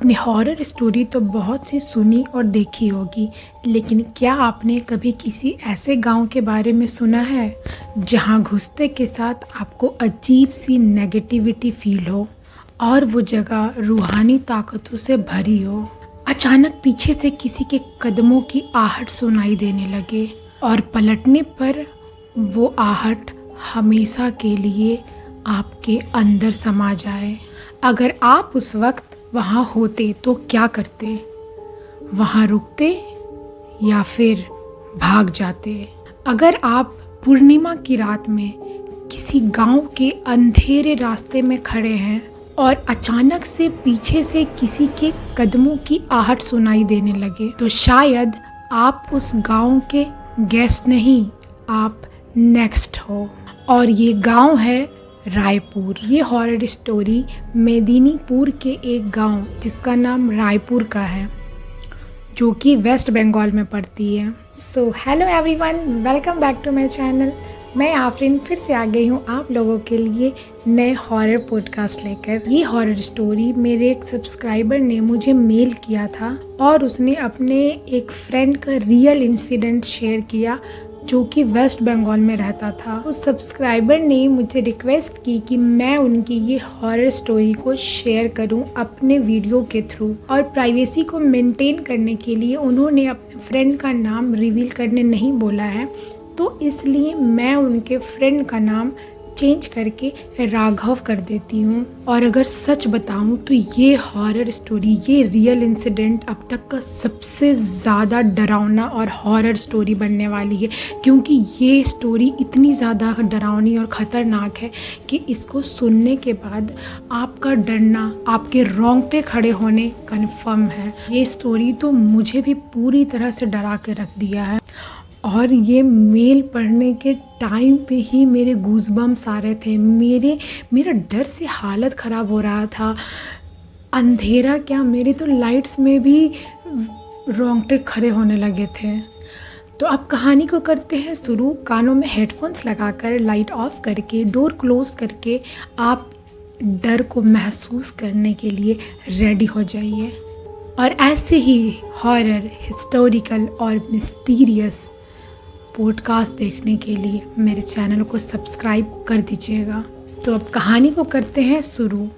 आपने horror story तो बहुत सी सुनी और देखी होगी, लेकिन क्या आपने कभी किसी ऐसे गांव के बारे में सुना है जहां घुसते के साथ आपको अजीब सी नेगेटिविटी फील हो और वो जगह रूहानी ताकतों से भरी हो। अचानक पीछे से किसी के कदमों की आहट सुनाई देने लगे और पलटने पर वो आहट हमेशा के लिए आपके अंदर समा जाए। अगर आप उस वक्त वहाँ होते तो क्या करते? वहाँ रुकते या फिर भाग जाते? अगर आप पूर्णिमा की रात में किसी गांव के अंधेरे रास्ते में खड़े हैं और अचानक से पीछे से किसी के कदमों की आहट सुनाई देने लगे, तो शायद आप उस गांव के गेस्ट नहीं, आप नेक्स्ट हो। और ये गांव है रायपुर। ये हॉरर स्टोरी मेदिनीपुर के एक गांव जिसका नाम रायपुर का है, जो कि वेस्ट बंगाल में पड़ती है। So hello everyone, welcome back to my channel. मैं आफरीन फिर से आ गई हूँ आप लोगों के लिए नए हॉरर पॉडकास्ट लेकर। ये हॉरर स्टोरी मेरे एक सब्सक्राइबर ने मुझे मेल किया था और उसने अपने एक फ्रेंड का रियल इंसिडेंट शेयर किया जो कि वेस्ट बंगाल में रहता था। उस सब्सक्राइबर ने मुझे रिक्वेस्ट की कि मैं उनकी ये हॉरर स्टोरी को शेयर करूं अपने वीडियो के थ्रू, और प्राइवेसी को मेंटेन करने के लिए उन्होंने अपने फ्रेंड का नाम रिवील करने नहीं बोला है, तो इसलिए मैं उनके फ्रेंड का नाम चेंज करके राघव कर देती हूँ। और अगर सच बताऊँ तो ये हॉरर स्टोरी, ये रियल इंसिडेंट अब तक का सबसे ज़्यादा डरावना और हॉरर स्टोरी बनने वाली है, क्योंकि ये स्टोरी इतनी ज़्यादा डरावनी और ख़तरनाक है कि इसको सुनने के बाद आपका डरना, आपके रोंगटे खड़े होने कन्फर्म है। ये स्टोरी तो मुझे भी पूरी तरह से डरा के रख दिया है, और ये मेल पढ़ने के टाइम पे ही मेरे गूज़बम्स आ रहे थे। मेरा डर से हालत ख़राब हो रहा था। अंधेरा क्या, मेरे तो लाइट्स में भी रोंगटे खड़े होने लगे थे। तो अब कहानी को करते हैं शुरू। कानों में हेडफोन्स लगाकर, लाइट ऑफ करके, डोर क्लोज करके आप डर को महसूस करने के लिए रेडी हो जाइए। और ऐसे ही हॉरर, हिस्टोरिकल और मिस्टीरियस पॉडकास्ट देखने के लिए मेरे चैनल को सब्सक्राइब कर दीजिएगा। तो अब कहानी को करते हैं शुरू।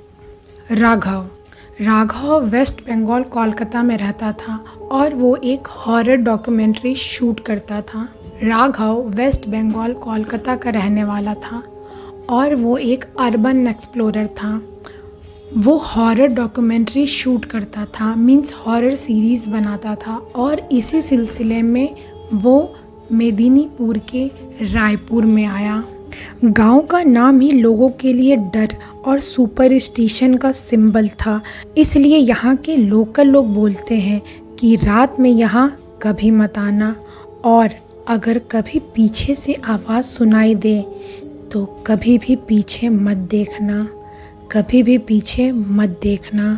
राघव वेस्ट बंगाल कोलकाता में रहता था और वो एक हॉरर डॉक्यूमेंट्री शूट करता था। राघव वेस्ट बंगाल कोलकाता का रहने वाला था और वो एक अर्बन एक्सप्लोरर था। वो हॉरर डॉक्यूमेंट्री शूट करता था, मीन्स हॉरर सीरीज़ बनाता था, और इसी सिलसिले में वो मेदिनीपुर के रायपुर में आया। गांव का नाम ही लोगों के लिए डर और सुपरस्टिशन का सिंबल था, इसलिए यहाँ के लोकल लोग बोलते हैं कि रात में यहाँ कभी मत आना, और अगर कभी पीछे से आवाज़ सुनाई दे तो कभी भी पीछे मत देखना, कभी भी पीछे मत देखना,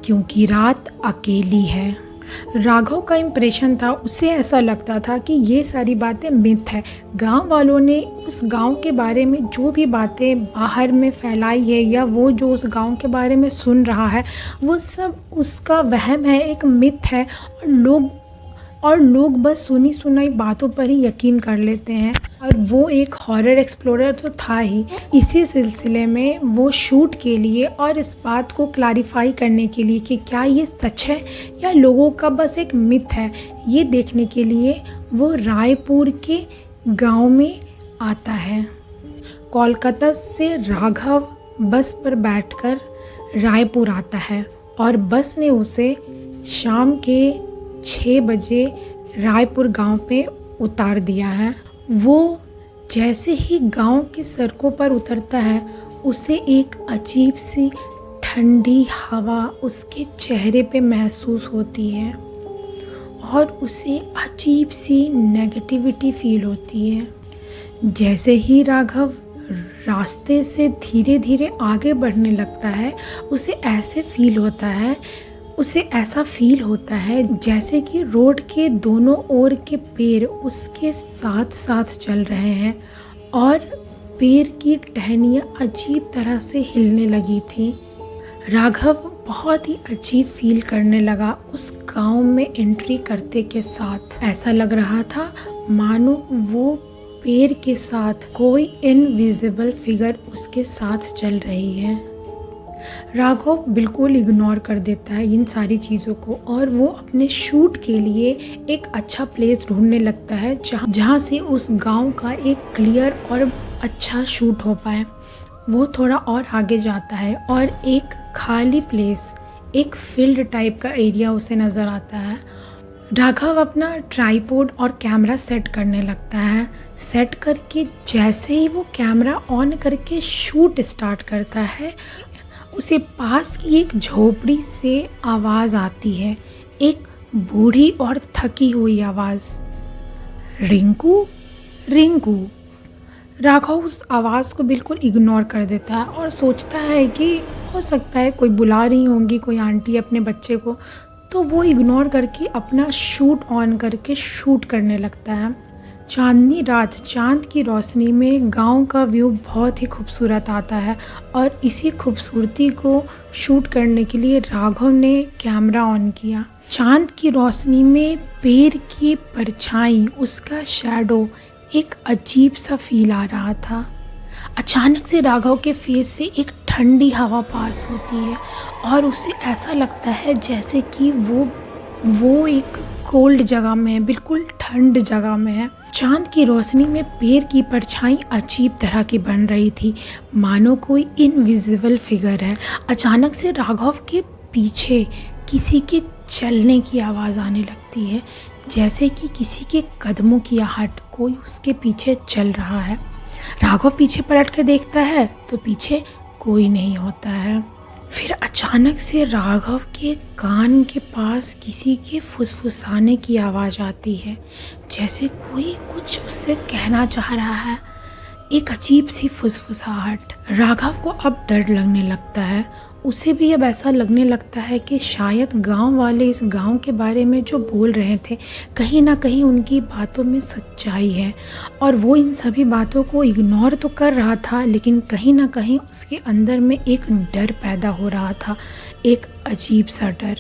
क्योंकि रात अकेली है। राघव का इम्प्रेशन था, उसे ऐसा लगता था कि ये सारी बातें मिथ है। गांव वालों ने उस गांव के बारे में जो भी बातें बाहर में फैलाई है, या वो जो उस गांव के बारे में सुन रहा है, वो सब उसका वहम है, एक मिथ है, और लोग बस सुनी सुनाई बातों पर ही यकीन कर लेते हैं। और वो एक हॉरर एक्सप्लोरर तो था ही। इसी सिलसिले में वो शूट के लिए और इस बात को क्लैरिफाई करने के लिए कि क्या ये सच है या लोगों का बस एक मिथ है, ये देखने के लिए वो रायपुर के गांव में आता है। कोलकाता से राघव बस पर बैठकर रायपुर आता है और बस ने उसे शाम के 6 बजे रायपुर गांव पे उतार दिया है। वो जैसे ही गांव की सड़कों पर उतरता है, उसे एक अजीब सी ठंडी हवा उसके चेहरे पे महसूस होती है और उसे अजीब सी नेगेटिविटी फील होती है। जैसे ही राघव रास्ते से धीरे धीरे आगे बढ़ने लगता है, उसे ऐसा फील होता है जैसे कि रोड के दोनों ओर के पेड़ उसके साथ साथ चल रहे हैं और पेड़ की टहनियाँ अजीब तरह से हिलने लगी थी। राघव बहुत ही अजीब फील करने लगा उस गांव में एंट्री करते के साथ। ऐसा लग रहा था मानो वो पेड़ के साथ कोई इनविजिबल फिगर उसके साथ चल रही है। राघव बिल्कुल इग्नोर कर देता है इन सारी चीज़ों को और वो अपने शूट के लिए एक अच्छा प्लेस ढूंढने लगता है जहाँ से उस गांव का एक क्लियर और अच्छा शूट हो पाए। वो थोड़ा और आगे जाता है और एक खाली प्लेस, एक फील्ड टाइप का एरिया उसे नज़र आता है। राघव अपना ट्राइपॉड और कैमरा सेट करने लगता है। सेट करके जैसे ही वो कैमरा ऑन करके शूट स्टार्ट करता है, उसे पास की एक झोपड़ी से आवाज़ आती है, एक बूढ़ी और थकी हुई आवाज़, रिंकू रिंकू। राघव उस आवाज़ को बिल्कुल इग्नोर कर देता है और सोचता है कि हो सकता है कोई बुला रही होंगी, कोई आंटी अपने बच्चे को। तो वो इग्नोर करके अपना शूट ऑन करके शूट करने लगता है। चांदनी रात, चांद की रोशनी में गांव का व्यू बहुत ही खूबसूरत आता है और इसी खूबसूरती को शूट करने के लिए राघव ने कैमरा ऑन किया। चांद की रोशनी में पेड़ की परछाई, उसका शैडो, एक अजीब सा फील आ रहा था। अचानक से राघव के फेस से एक ठंडी हवा पास होती है और उसे ऐसा लगता है जैसे कि वो एक कोल्ड जगह में है, बिल्कुल ठंड जगह में है। चांद की रोशनी में पेड़ की परछाई अजीब तरह की बन रही थी, मानो कोई इनविजिबल फिगर है। अचानक से राघव के पीछे किसी के चलने की आवाज़ आने लगती है, जैसे कि किसी के कदमों की आहट, कोई उसके पीछे चल रहा है। राघव पीछे पलट के देखता है तो पीछे कोई नहीं होता है। फिर अचानक से राघव के कान के पास किसी के फुसफुसाने की आवाज़ आती है, जैसे कोई कुछ उससे कहना चाह रहा है, एक अजीब सी फुसफुसाहट। राघव को अब डर लगने लगता है। उसे भी अब ऐसा लगने लगता है कि शायद गांव वाले इस गांव के बारे में जो बोल रहे थे, कहीं ना कहीं उनकी बातों में सच्चाई है और वो इन सभी बातों को इग्नोर तो कर रहा था, लेकिन कहीं ना कहीं उसके अंदर में एक डर पैदा हो रहा था, एक अजीब सा डर।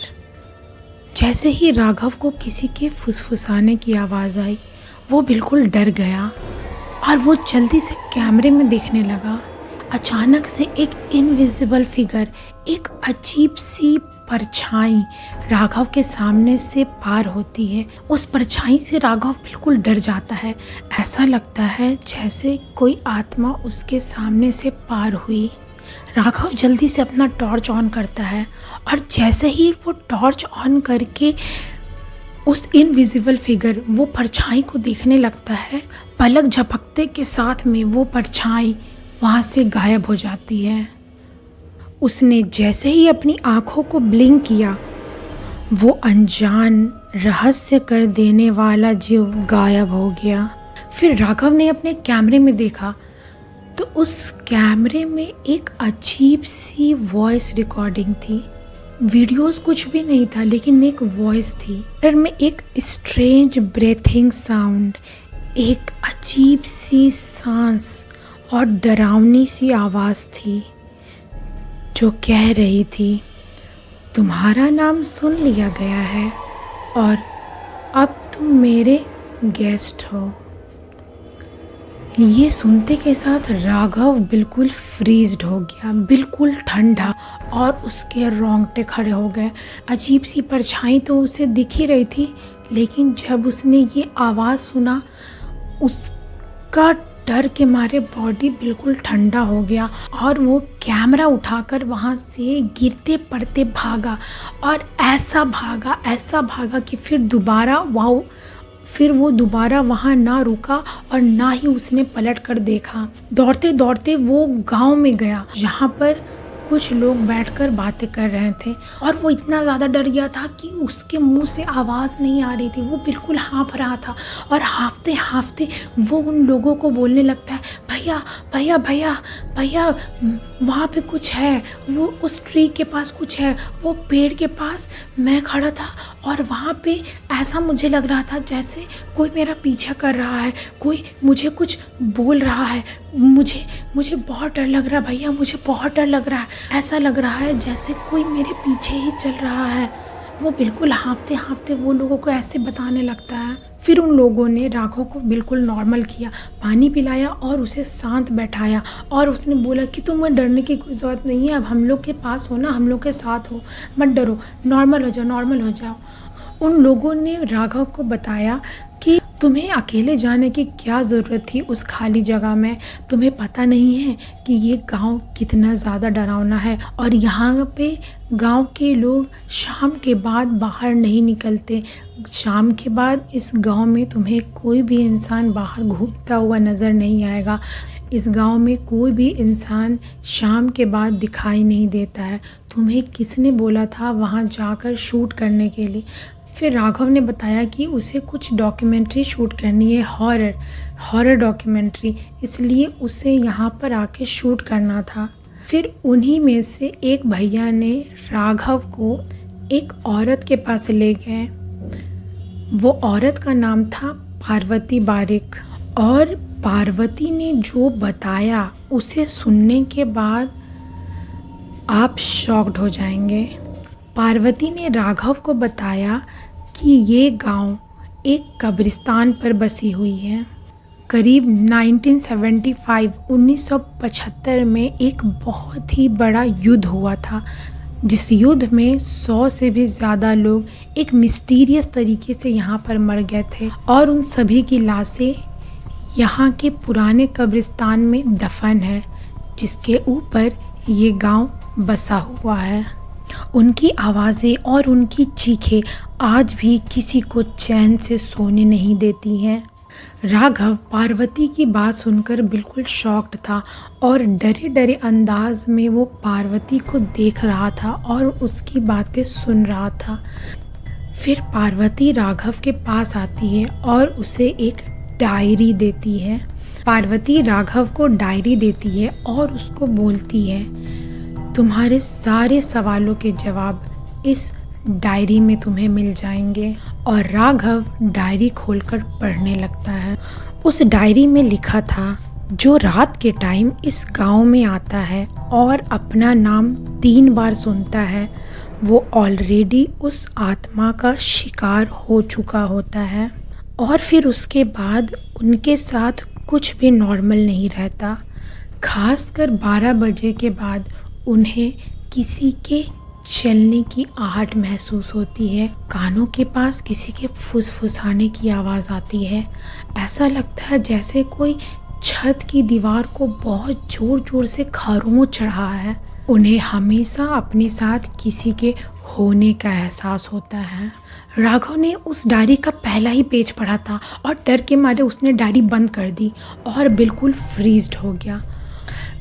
जैसे ही राघव को किसी के फुसफुसाने की आवाज़ आई, वो बिल्कुल डर गया और वो जल्दी से कैमरे में देखने लगा। अचानक से एक इनविजिबल फिगर, एक अजीब सी परछाई राघव के सामने से पार होती है। उस परछाई से राघव बिल्कुल डर जाता है। ऐसा लगता है जैसे कोई आत्मा उसके सामने से पार हुई। राघव जल्दी से अपना टॉर्च ऑन करता है और जैसे ही वो टॉर्च ऑन करके उस इनविजिबल फिगर, वो परछाई को देखने लगता है, पलक झपकते के साथ में वो परछाई वहाँ से गायब हो जाती है। उसने जैसे ही अपनी आँखों को ब्लिंक किया, वो अनजान रहस्य कर देने वाला जीव गायब हो गया। फिर राघव ने अपने कैमरे में देखा तो उस कैमरे में एक अजीब सी वॉइस रिकॉर्डिंग थी। वीडियोस कुछ भी नहीं था, लेकिन एक वॉइस थी। फिर में एक स्ट्रेंज ब्रेथिंग साउंड, एक अजीब सी सांस और डरावनी सी आवाज़ थी जो कह रही थी, तुम्हारा नाम सुन लिया गया है और अब तुम मेरे गेस्ट हो। ये सुनते के साथ राघव बिल्कुल फ्रीज्ड हो गया, बिल्कुल ठंडा, और उसके रोंगटे खड़े हो गए। अजीब सी परछाई तो उसे दिख ही रही थी, लेकिन जब उसने ये आवाज़ सुना, उसका डर के मारे बॉडी बिल्कुल ठंडा हो गया और वो कैमरा उठाकर वहाँ से गिरते पड़ते भागा और ऐसा भागा कि फिर वो दोबारा वहाँ ना रुका और ना ही उसने पलट कर देखा। दौड़ते दौड़ते वो गांव में गया जहाँ पर कुछ लोग बैठकर बातें कर रहे थे और वो इतना ज़्यादा डर गया था कि उसके मुंह से आवाज़ नहीं आ रही थी। वो बिल्कुल हाँफ रहा था और हाँफते हाँफते वो उन लोगों को बोलने लगता है, भैया भैया भैया भैया, वहाँ पे कुछ है, वो उस ट्री के पास कुछ है, वो पेड़ के पास मैं खड़ा था और वहाँ पे ऐसा मुझे लग रहा था जैसे कोई मेरा पीछा कर रहा है, कोई मुझे कुछ बोल रहा है। मुझे बहुत डर लग रहा है भैया, मुझे बहुत डर लग रहा है। ऐसा लग रहा है जैसे कोई मेरे पीछे ही चल रहा है। वो बिल्कुल हाँफते हाँफते वो लोगों को ऐसे बताने लगता है। फिर उन लोगों ने राघव को बिल्कुल नॉर्मल किया, पानी पिलाया और उसे शांत बैठाया और उसने बोला कि तुम्हें डरने की कोई ज़रूरत नहीं है, अब हम लोग के पास हो ना, हम लोग के साथ हो, मत डरो, नॉर्मल हो जाओ, नॉर्मल हो जाओ। उन लोगों ने राघव को बताया कि तुम्हें अकेले जाने की क्या ज़रूरत थी उस खाली जगह में, तुम्हें पता नहीं है कि ये गांव कितना ज़्यादा डरावना है और यहाँ पे गांव के लोग शाम के बाद बाहर नहीं निकलते। शाम के बाद इस गांव में तुम्हें कोई भी इंसान बाहर घूमता हुआ नज़र नहीं आएगा। इस गांव में कोई भी इंसान शाम के बाद दिखाई नहीं देता है। तुम्हें किसने बोला था वहाँ जाकर शूट करने के लिए? फिर राघव ने बताया कि उसे कुछ डॉक्यूमेंट्री शूट करनी है, हॉरर डॉक्यूमेंट्री, इसलिए उसे यहाँ पर आके शूट करना था। फिर उन्हीं में से एक भैया ने राघव को एक औरत के पास ले गए। वो औरत का नाम था पार्वती बारिक और पार्वती ने जो बताया उसे सुनने के बाद आप शॉक्ड हो जाएंगे। पार्वती ने राघव को बताया कि ये गांव एक कब्रिस्तान पर बसी हुई है। करीब 1975 में एक बहुत ही बड़ा युद्ध हुआ था, जिस युद्ध में 100 से भी ज़्यादा लोग एक मिस्टीरियस तरीके से यहाँ पर मर गए थे और उन सभी की लाशें यहाँ के पुराने कब्रिस्तान में दफन है, जिसके ऊपर ये गांव बसा हुआ है। उनकी आवाज़ें और उनकी चीखें आज भी किसी को चैन से सोने नहीं देती हैं। राघव पार्वती की बात सुनकर बिल्कुल शॉक्ड था और डरे डरे अंदाज में वो पार्वती को देख रहा था और उसकी बातें सुन रहा था। फिर पार्वती राघव के पास आती है और उसे एक डायरी देती है। पार्वती राघव को डायरी देती है और उसको बोलती है, तुम्हारे सारे सवालों के जवाब इस डायरी में तुम्हें मिल जाएंगे। और राघव डायरी खोलकर पढ़ने लगता है। उस डायरी में लिखा था, जो रात के टाइम इस गांव में आता है और अपना नाम 3 बार सुनता है, वो ऑलरेडी उस आत्मा का शिकार हो चुका होता है और फिर उसके बाद उनके साथ कुछ भी नॉर्मल नहीं रहता। खासकर 12 बजे के बाद उन्हें किसी के चलने की आहट महसूस होती है, कानों के पास किसी के फुसफुसाने की आवाज़ आती है। ऐसा लगता है जैसे कोई छत की दीवार को बहुत ज़ोर ज़ोर से खरोंच रहा है। उन्हें हमेशा अपने साथ किसी के होने का एहसास होता है। राघव ने उस डायरी का पहला ही पेज पढ़ा था और डर के मारे उसने डायरी बंद कर दी और बिल्कुल फ्रीज्ड हो गया।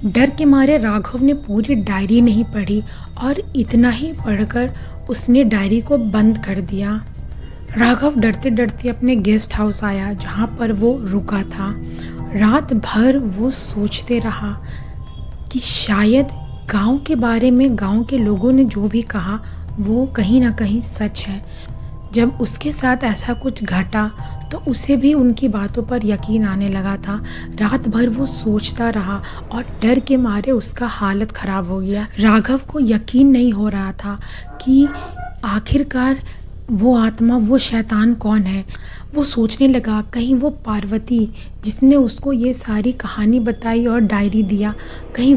डर के मारे राघव ने पूरी डायरी नहीं पढ़ी और इतना ही पढ़कर उसने डायरी को बंद कर दिया। राघव डरते डरते अपने गेस्ट हाउस आया जहाँ पर वो रुका था। रात भर वो सोचते रहा कि शायद गांव के बारे में गांव के लोगों ने जो भी कहा वो कहीं ना कहीं सच है। जब उसके साथ ऐसा कुछ घटा तो उसे भी उनकी बातों पर यकीन आने लगा था। रात भर वो सोचता रहा और डर के मारे उसका हालत ख़राब हो गया। राघव को यकीन नहीं हो रहा था कि आखिरकार वो आत्मा, वो शैतान कौन है। वो सोचने लगा कहीं वो पार्वती जिसने उसको ये सारी कहानी बताई और डायरी दिया, कहीं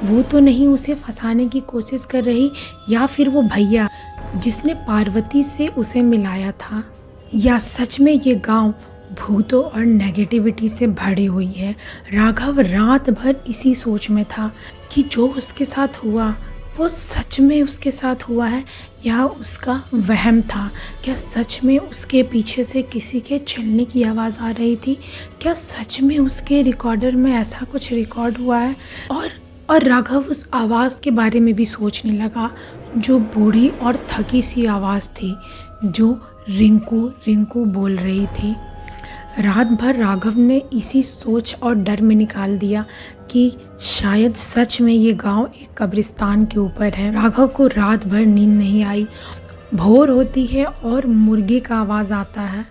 वो तो नहीं उसे फंसाने की कोशिश कर रही, या फिर वो भैया जिसने पार्वती से उसे मिलाया था, या सच में ये गांव भूतों और नेगेटिविटी से भरी हुई है। राघव रात भर इसी सोच में था कि जो उसके साथ हुआ वो सच में उसके साथ हुआ है या उसका वहम था। क्या सच में उसके पीछे से किसी के चलने की आवाज़ आ रही थी? क्या सच में उसके रिकॉर्डर में ऐसा कुछ रिकॉर्ड हुआ है? और राघव उस आवाज़ के बारे में भी सोचने लगा, जो बूढ़ी और थकी सी आवाज़ थी जो रिंकू रिंकू बोल रही थी। रात भर राघव ने इसी सोच और डर में निकाल दिया कि शायद सच में ये गांव एक कब्रिस्तान के ऊपर है। राघव को रात भर नींद नहीं आई। भोर होती है और मुर्गे का आवाज़ आता है।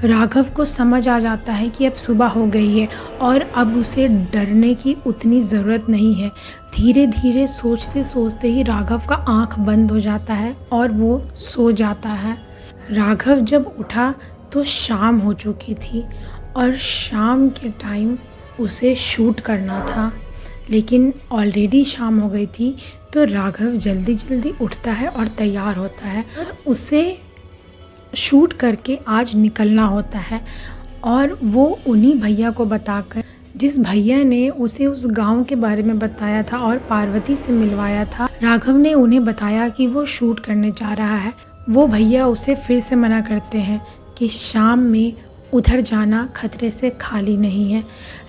राघव को समझ आ जाता है कि अब सुबह हो गई है और अब उसे डरने की उतनी ज़रूरत नहीं है। धीरे धीरे सोचते सोचते ही राघव का आंख बंद हो जाता है और वो सो जाता है। राघव जब उठा तो शाम हो चुकी थी और शाम के टाइम उसे शूट करना था, लेकिन ऑलरेडी शाम हो गई थी। तो राघव जल्दी जल्दी उठता है और तैयार होता है और उसे शूट करके आज निकलना होता है। और वो उन्हीं भैया को बताकर, जिस भैया ने उसे उस गांव के बारे में बताया था और पार्वती से मिलवाया था, राघव ने उन्हें बताया कि वो शूट करने जा रहा है। वो भैया उसे फिर से मना करते हैं कि शाम में उधर जाना खतरे से खाली नहीं है।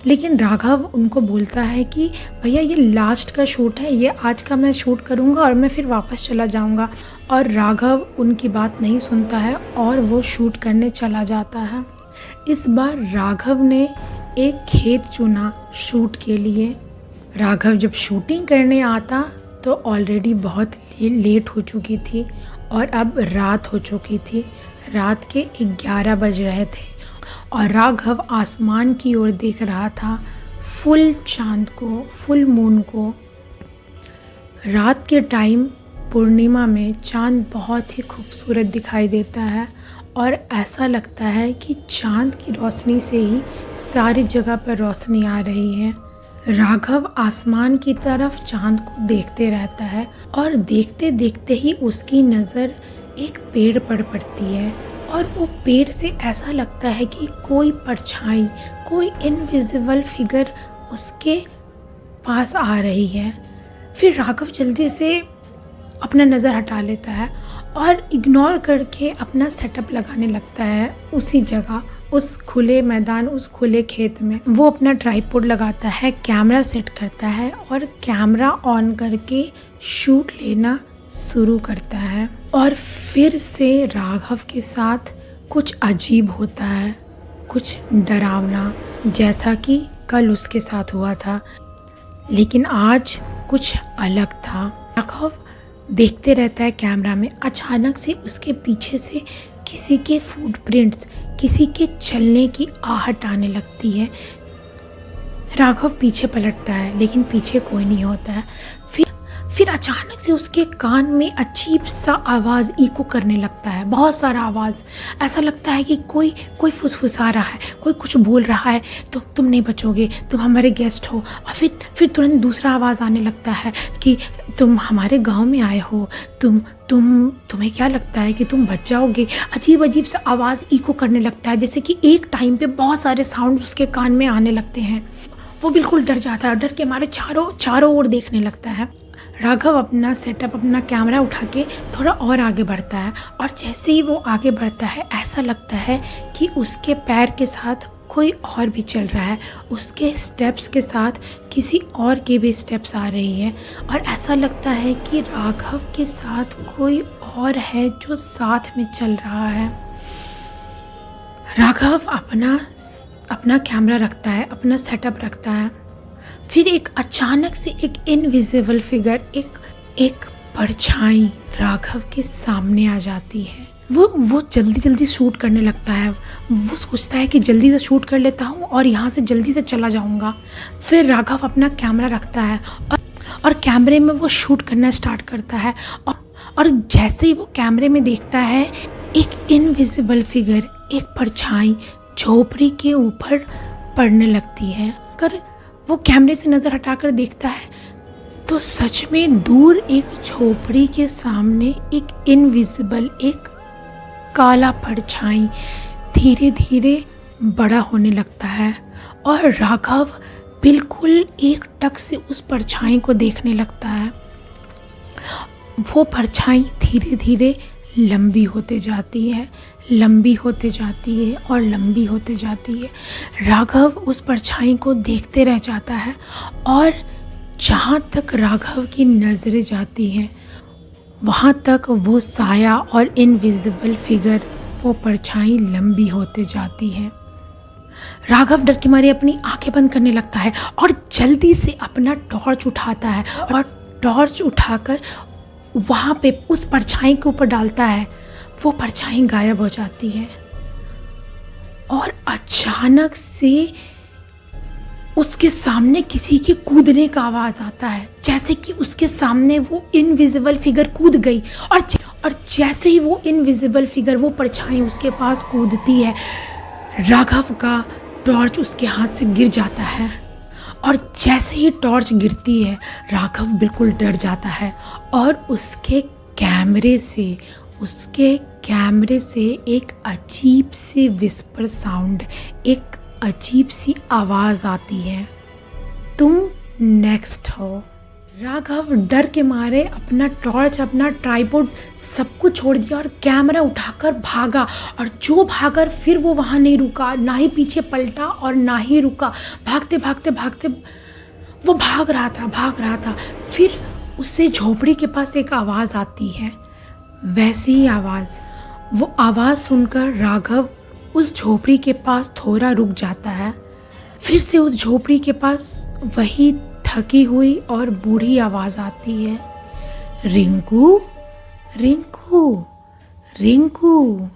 लेकिन राघव उनको बोलता है कि भैया ये लास्ट का शूट है, ये आज का मैं शूट करूँगा और मैं फिर वापस चला जाऊँगा। और राघव उनकी बात नहीं सुनता है और वो शूट करने चला जाता है। इस बार राघव ने एक खेत चुना शूट के लिए। राघव जब शूटिंग करने आता तो ऑलरेडी बहुत लेट हो चुकी थी और अब रात हो चुकी थी। रात के 11 बज रहे थे और राघव आसमान की ओर देख रहा था, फुल चांद को, फुल मून को। रात के टाइम पूर्णिमा में चांद बहुत ही खूबसूरत दिखाई देता है और ऐसा लगता है कि चांद की रोशनी से ही सारी जगह पर रोशनी आ रही है। राघव आसमान की तरफ चांद को देखते रहता है और देखते देखते ही उसकी नज़र एक पेड़ पर पड़ती है और वो पेड़ से ऐसा लगता है कि कोई परछाई, कोई इनविजिबल फिगर उसके पास आ रही है। फिर राघव जल्दी से अपना नज़र हटा लेता है और इग्नोर करके अपना सेटअप लगाने लगता है उसी जगह, उस खुले मैदान, उस खुले खेत में। वो अपना ट्राइपॉड लगाता है, कैमरा सेट करता है और कैमरा ऑन करके शूट लेना शुरू करता है। और फिर से राघव के साथ कुछ अजीब होता है, कुछ डरावना, जैसा कि कल उसके साथ हुआ था, लेकिन आज कुछ अलग था। राघव देखते रहता है कैमरा में। अचानक से उसके पीछे से किसी के फुटप्रिंट्स, किसी के चलने की आहट आने लगती है। राघव पीछे पलटता है लेकिन पीछे कोई नहीं होता है। फिर अचानक से उसके कान में अजीब सा आवाज़ इको करने लगता है, बहुत सारा आवाज़। ऐसा लगता है कि कोई फुसफुसा रहा है, कोई कुछ बोल रहा है, तो तुम नहीं बचोगे, तुम हमारे गेस्ट हो। और फिर तुरंत दूसरा आवाज़ आने लगता है कि तुम हमारे गांव में आए हो, तुम्हें क्या लगता है कि तुम बच जाओगे। अजीब अजीब सा आवाज़ इको करने लगता है, जैसे कि एक टाइम पे बहुत सारे साउंड उसके कान में आने लगते हैं। वो बिल्कुल डर जाता है, डर के मारे चारों ओर देखने लगता है। राघव अपना सेटअप, अपना कैमरा उठा के थोड़ा और आगे बढ़ता है और जैसे ही वो आगे बढ़ता है ऐसा लगता है कि उसके पैर के साथ कोई और भी चल रहा है, उसके स्टेप्स के साथ किसी और के भी स्टेप्स आ रही है और ऐसा लगता है कि राघव के साथ कोई और है जो साथ में चल रहा है। राघव अपना कैमरा रखता है, अपना सेटअप रखता है। फिर एक अचानक से एक इनविजिबल फिगर, एक परछाई राघव के सामने आ जाती है। वो जल्दी जल्दी शूट करने लगता है। वो सोचता है कि जल्दी से शूट कर लेता हूँ और यहाँ से जल्दी से चला जाऊँगा। फिर राघव अपना कैमरा रखता है और कैमरे में वो शूट करना स्टार्ट करता है और जैसे ही वो कैमरे में देखता है एक इनविजिबल फिगर, एक परछाई झोपड़ी के ऊपर पड़ने लगती है। कर वो कैमरे से नज़र हटाकर देखता है तो सच में दूर एक झोपड़ी के सामने एक इनविजिबल, एक काला परछाई धीरे धीरे बड़ा होने लगता है और राघव बिल्कुल एक टक से उस परछाई को देखने लगता है। वो परछाई धीरे धीरे लंबी होते जाती है, लंबी होते जाती है और लंबी होते जाती है। राघव उस परछाई को देखते रह जाता है और जहाँ तक राघव की नज़रें जाती हैं वहाँ तक वो साया और इनविजिबल फिगर, वो परछाई लंबी होते जाती है। राघव डर के मारे अपनी आंखें बंद करने लगता है और जल्दी से अपना टॉर्च उठाता है और टॉर्च उठाकर वहाँ पे उस परछाई के ऊपर डालता है। वो परछाई गायब हो जाती है और अचानक से उसके सामने किसी के कूदने का आवाज़ आता है, जैसे कि उसके सामने वो इनविजिबल फिगर कूद गई। और जैसे ही वो इनविजिबल फिगर, वो परछाई उसके पास कूदती है, राघव का टॉर्च उसके हाथ से गिर जाता है। और जैसे ही टॉर्च गिरती है, राघव बिल्कुल डर जाता है और उसके कैमरे से एक अजीब सी विस्पर साउंड, एक अजीब सी आवाज़ आती है, तुम नेक्स्ट हो। राघव डर के मारे अपना टॉर्च, अपना ट्राइपॉड सब कुछ छोड़ दिया और कैमरा उठाकर भागा। और जो भागा फिर वो वहाँ नहीं रुका, ना ही पीछे पलटा और ना ही रुका। भागते भागते भागते वो भाग रहा था। फिर उससे झोपड़ी के पास एक आवाज़ आती है, वैसी ही आवाज़। वो आवाज़ सुनकर राघव उस झोपड़ी के पास थोड़ा रुक जाता है। फिर से उस झोपड़ी के पास वही थकी हुई और बूढ़ी आवाज़ आती है, रिंकू रिंकू रिंकू।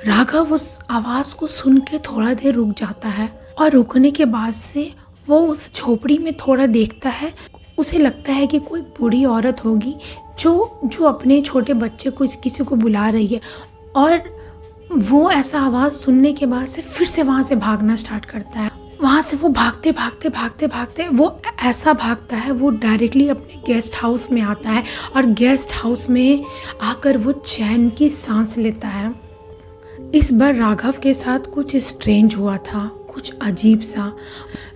राघव उस आवाज़ को सुन के थोड़ा देर रुक जाता है और रुकने के बाद से वो उस झोपड़ी में थोड़ा देखता है। उसे लगता है कि कोई बूढ़ी औरत होगी जो अपने छोटे बच्चे को किसी को बुला रही है। और वो ऐसा आवाज़ सुनने के बाद से फिर से वहाँ से भागना स्टार्ट करता है। वहाँ से वो भागते वो ऐसा भागता है, वो डायरेक्टली अपने गेस्ट हाउस में आता है और गेस्ट हाउस में आकर वो चैन की सांस लेता है। इस बार राघव के साथ कुछ स्ट्रेंज हुआ था, कुछ अजीब सा।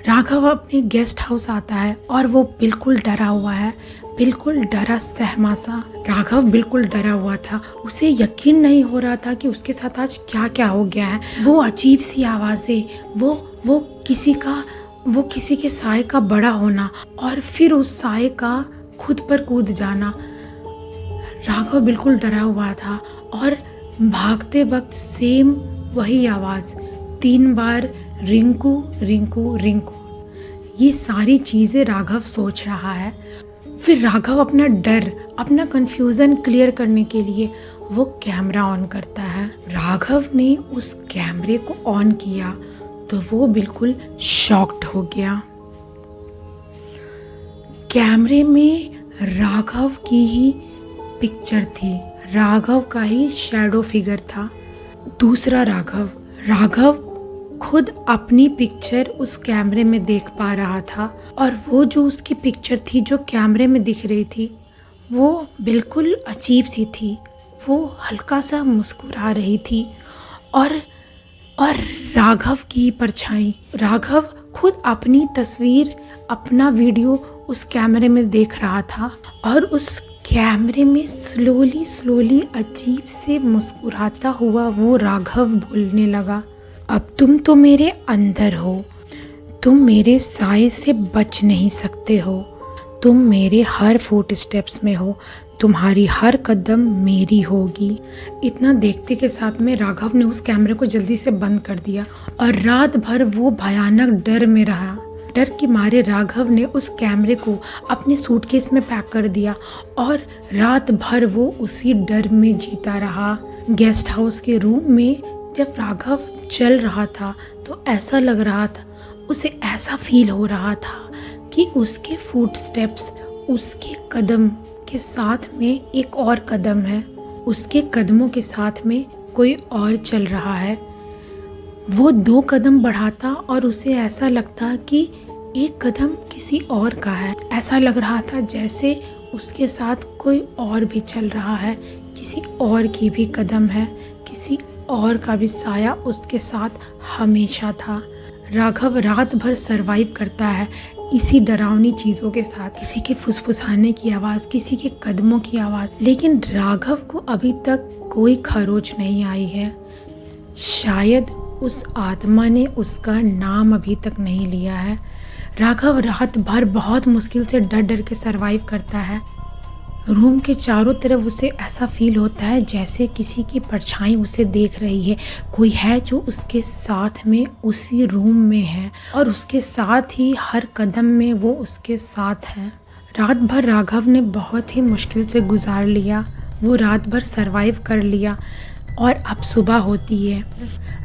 राघव अपने गेस्ट हाउस आता है और वो बिल्कुल डरा हुआ है, बिल्कुल डरा सहमा सा। राघव बिल्कुल डरा हुआ था, उसे यकीन नहीं हो रहा था कि उसके साथ आज क्या क्या हो गया है। वो अजीब सी आवाज़ें, वो किसी के साए का बड़ा होना और फिर उस साए का खुद पर कूद जाना। राघव बिल्कुल डरा हुआ था और भागते वक्त सेम वही आवाज़ 3 बार, रिंकू रिंकू रिंकू। ये सारी चीज़ें राघव सोच रहा है। फिर राघव अपना डर, अपना कन्फ्यूज़न क्लियर करने के लिए वो कैमरा ऑन करता है। राघव ने उस कैमरे को ऑन किया तो वो बिल्कुल शॉक्ड हो गया। कैमरे में राघव की ही पिक्चर थी, राघव का ही शैडो फिगर था। दूसरा राघव खुद अपनी पिक्चर उस कैमरे में देख पा रहा था और वो जो उसकी पिक्चर थी जो कैमरे में दिख रही थी वो बिल्कुल अजीब सी थी। वो हल्का सा मुस्कुरा रही थी और राघव की परछाई, राघव खुद अपनी तस्वीर, अपना वीडियो उस कैमरे में देख रहा था और उस कैमरे में स्लोली अजीब से मुस्कुराता हुआ वो राघव बोलने लगा, अब तुम तो मेरे अंदर हो, तुम मेरे साए से बच नहीं सकते हो, तुम मेरे हर फुट स्टेप्स में हो, तुम्हारी हर कदम मेरी होगी। इतना देखते के साथ में राघव ने उस कैमरे को जल्दी से बंद कर दिया और रात भर वो भयानक डर में रहा। डर के मारे राघव ने उस कैमरे को अपने सूटकेस में पैक कर दिया और रात भर वो उसी डर में जीता रहा। गेस्ट हाउस के रूम में जब राघव चल रहा था तो ऐसा लग रहा था, उसे ऐसा फील हो रहा था कि उसके फुट स्टेप्स, उसके कदम के साथ में एक और कदम है, उसके कदमों के साथ में कोई और चल रहा है। वो 2 कदम बढ़ाता और उसे ऐसा लगता कि एक कदम किसी और का है। ऐसा लग रहा था जैसे उसके साथ कोई और भी चल रहा है, किसी और की भी कदम है, किसी और का भी साया उसके साथ हमेशा था। राघव रात भर सरवाइव करता है इसी डरावनी चीज़ों के साथ, किसी के फुसफुसाने की आवाज़, किसी के कदमों की आवाज़। लेकिन राघव को अभी तक कोई खरोच नहीं आई है। शायद उस आत्मा ने उसका नाम अभी तक नहीं लिया है। राघव रात भर बहुत मुश्किल से डर डर के सरवाइव करता है रूम के चारों तरफ उसे ऐसा फील होता है जैसे किसी की परछाई उसे देख रही है। कोई है जो उसके साथ में उसी रूम में है और उसके साथ ही हर कदम में वो उसके साथ है। रात भर राघव ने बहुत ही मुश्किल से गुजार लिया। वो रात भर सरवाइव कर लिया और अब सुबह होती है।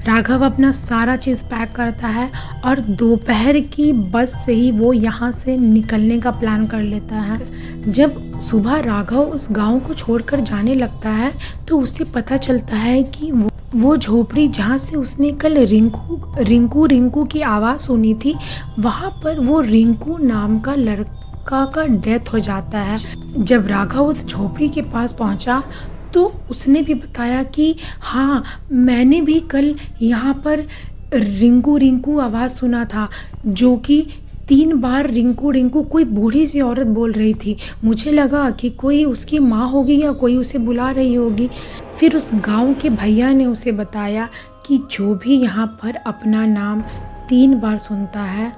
राघव अपना सारा चीज़ पैक करता है और दोपहर की बस से ही वो यहाँ से निकलने का प्लान कर लेता है। जब सुबह राघव उस गांव को छोड़कर जाने लगता है तो उसे पता चलता है कि वो झोपड़ी जहाँ से उसने कल रिंकू रिंकू की आवाज़ सुनी थी, वहाँ पर वो रिंकू नाम का लड़का का डेथ हो जाता है। जब राघव उस झोपड़ी के पास पहुँचा तो उसने भी बताया कि हाँ, मैंने भी कल यहाँ पर रिंकू रिंकू आवाज़ सुना था, जो कि 3 बार रिंकू रिंकू कोई बूढ़ी सी औरत बोल रही थी। मुझे लगा कि कोई उसकी माँ होगी या कोई उसे बुला रही होगी। फिर उस गांव के भैया ने उसे बताया कि जो भी यहाँ पर अपना नाम 3 बार सुनता है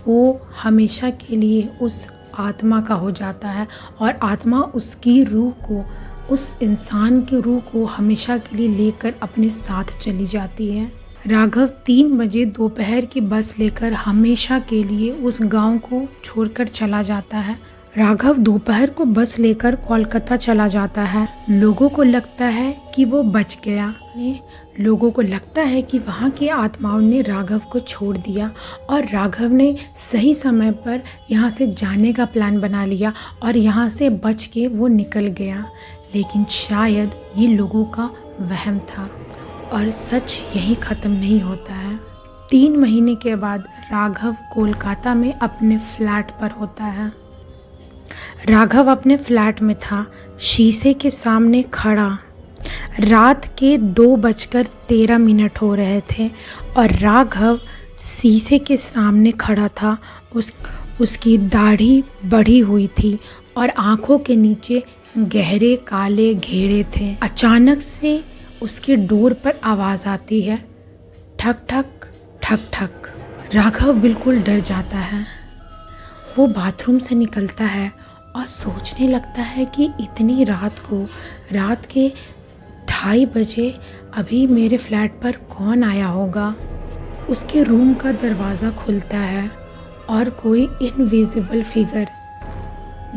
वो हमेशा के लिए उस आत्मा का हो जाता है और आत्मा उसकी रूह को, उस इंसान की रूह को हमेशा के लिए लेकर अपने साथ चली जाती है। राघव 3 बजे दोपहर की बस लेकर हमेशा के लिए उस गांव को छोड़कर चला जाता है। राघव दोपहर को बस लेकर कोलकाता चला जाता है। लोगों को लगता है कि वो बच गया। लोगों को लगता है कि वहाँ की आत्माओं ने राघव को छोड़ दिया और राघव ने सही समय पर यहाँ से जाने का प्लान बना लिया और यहाँ से बच के वो निकल गया। लेकिन शायद ये लोगों का वहम था और सच यही ख़त्म नहीं होता है। 3 महीने के बाद राघव कोलकाता में अपने फ्लैट पर होता है। राघव अपने फ्लैट में था, शीशे के सामने खड़ा। रात के 2:13 हो रहे थे और राघव शीशे के सामने खड़ा था। उसकी दाढ़ी बढ़ी हुई थी और आंखों के नीचे गहरे काले घेरे थे। अचानक से उसके डोर पर आवाज़ आती है, ठक ठक ठक ठक। राघव बिल्कुल डर जाता है। वो बाथरूम से निकलता है और सोचने लगता है कि इतनी रात को, रात के 2:30 बजे अभी मेरे फ्लैट पर कौन आया होगा। उसके रूम का दरवाज़ा खुलता है और कोई इनविजिबल फिगर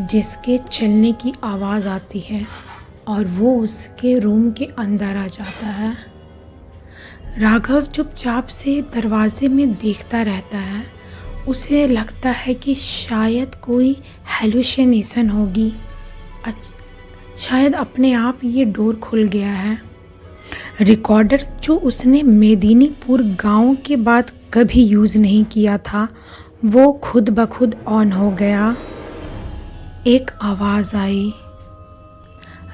जिसके चलने की आवाज़ आती है और वो उसके रूम के अंदर आ जाता है। राघव चुपचाप से दरवाजे में देखता रहता है। उसे लगता है कि शायद कोई हेलुसिनेशन होगी। शायद अपने आप ये डोर खुल गया है। रिकॉर्डर जो उसने मेदिनीपुर गांव के बाद कभी यूज़ नहीं किया था, वो खुद ब खुद ऑन हो गया। एक आवाज़ आई।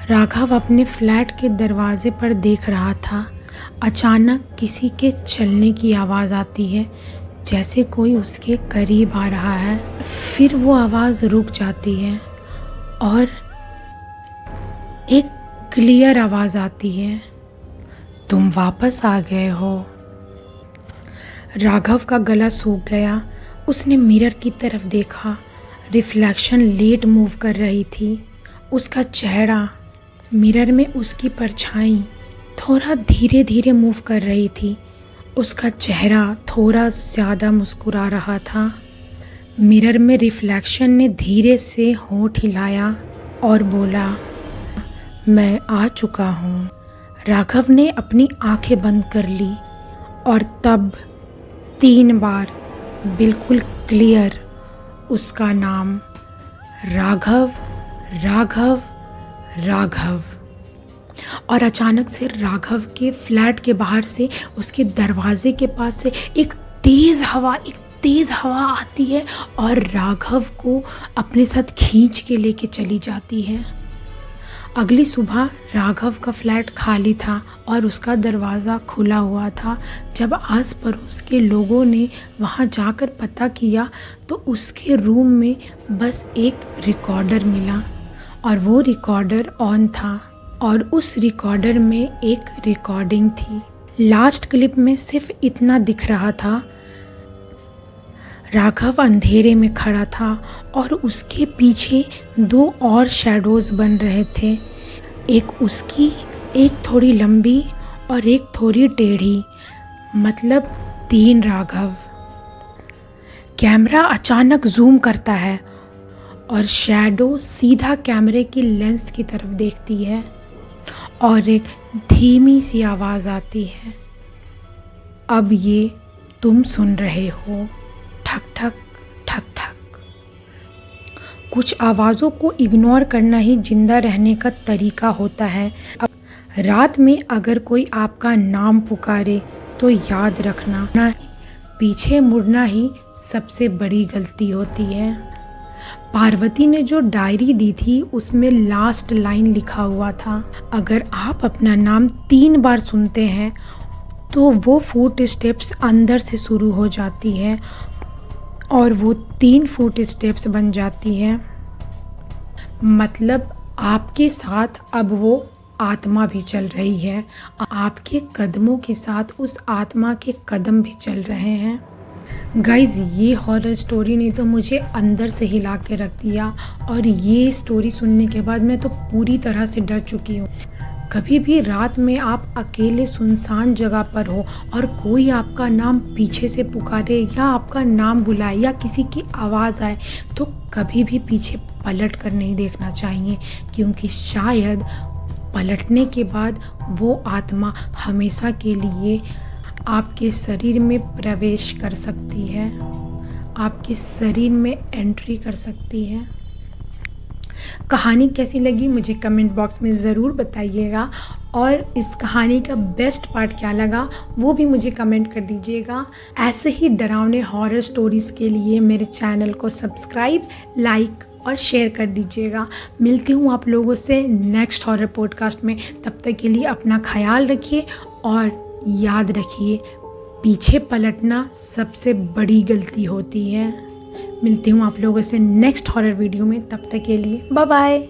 राघव अपने फ्लैट के दरवाजे पर देख रहा था। अचानक किसी के चलने की आवाज़ आती है, जैसे कोई उसके करीब आ रहा है। फिर वो आवाज़ रुक जाती है और एक क्लियर आवाज़ आती है, तुम वापस आ गए हो। राघव का गला सूख गया। उसने मिरर की तरफ देखा। रिफ्लेक्शन लेट मूव कर रही थी। उसका चेहरा, मिरर में उसकी परछाई थोड़ा धीरे धीरे मूव कर रही थी। उसका चेहरा थोड़ा ज़्यादा मुस्कुरा रहा था। मिरर में रिफ्लेक्शन ने धीरे से होंठ हिलाया और बोला, मैं आ चुका हूँ। राघव ने अपनी आंखें बंद कर ली और तब 3 बार बिल्कुल क्लियर उसका नाम, राघव राघव राघव। और अचानक से राघव के फ्लैट के बाहर से, उसके दरवाजे के पास से एक तेज़ हवा आती है और राघव को अपने साथ खींच के लेके चली जाती है। अगली सुबह राघव का फ्लैट खाली था और उसका दरवाज़ा खुला हुआ था। जब आस पड़ोस के लोगों ने वहां जाकर पता किया तो उसके रूम में बस एक रिकॉर्डर मिला और वो रिकॉर्डर ऑन था और उस रिकॉर्डर में एक रिकॉर्डिंग थी। लास्ट क्लिप में सिर्फ इतना दिख रहा था, राघव अंधेरे में खड़ा था और उसके पीछे 2 और शैडोज़ बन रहे थे। एक उसकी, एक थोड़ी लंबी और एक थोड़ी टेढ़ी, मतलब 3 राघव। कैमरा अचानक जूम करता है और शैडो सीधा कैमरे की लेंस की तरफ देखती है और एक धीमी सी आवाज़ आती है, अब ये तुम सुन रहे हो, ठक ठक ठक ठक। कुछ आवाज़ों को इग्नोर करना ही जिंदा रहने का तरीका होता है। अब रात में अगर कोई आपका नाम पुकारे तो याद रखना, पीछे मुड़ना ही सबसे बड़ी गलती होती है। पार्वती ने जो डायरी दी थी उसमें लास्ट लाइन लिखा हुआ था, अगर आप अपना नाम 3 बार सुनते हैं तो वो फुट स्टेप्स अंदर से शुरू हो जाती है और वो 3 फुट स्टेप्स बन जाती है। मतलब आपके साथ अब वो आत्मा भी चल रही है, आपके कदमों के साथ उस आत्मा के कदम भी चल रहे हैं। गाइज़, ये हॉरर स्टोरी ने तो मुझे अंदर से हिला के रख दिया और ये स्टोरी सुनने के बाद मैं तो पूरी तरह से डर चुकी हूँ। कभी भी रात में आप अकेले सुनसान जगह पर हो और कोई आपका नाम पीछे से पुकारे या आपका नाम बुलाए या किसी की आवाज़ आए तो कभी भी पीछे पलट कर नहीं देखना चाहिए, क्योंकि शायद पलटने के बाद वो आत्मा हमेशा के लिए आपके शरीर में प्रवेश कर सकती है, आपके शरीर में एंट्री कर सकती है। कहानी कैसी लगी मुझे कमेंट बॉक्स में ज़रूर बताइएगा और इस कहानी का बेस्ट पार्ट क्या लगा वो भी मुझे कमेंट कर दीजिएगा। ऐसे ही डरावने हॉरर स्टोरीज़ के लिए मेरे चैनल को सब्सक्राइब, लाइक और शेयर कर दीजिएगा। मिलती हूँ आप लोगों से नेक्स्ट हॉरर पॉडकास्ट में। तब तक के लिए अपना ख्याल रखिए और याद रखिए, पीछे पलटना सबसे बड़ी गलती होती है। मिलती हूँ आप लोगों से नेक्स्ट हॉरर वीडियो में, तब तक के लिए बाय बाय।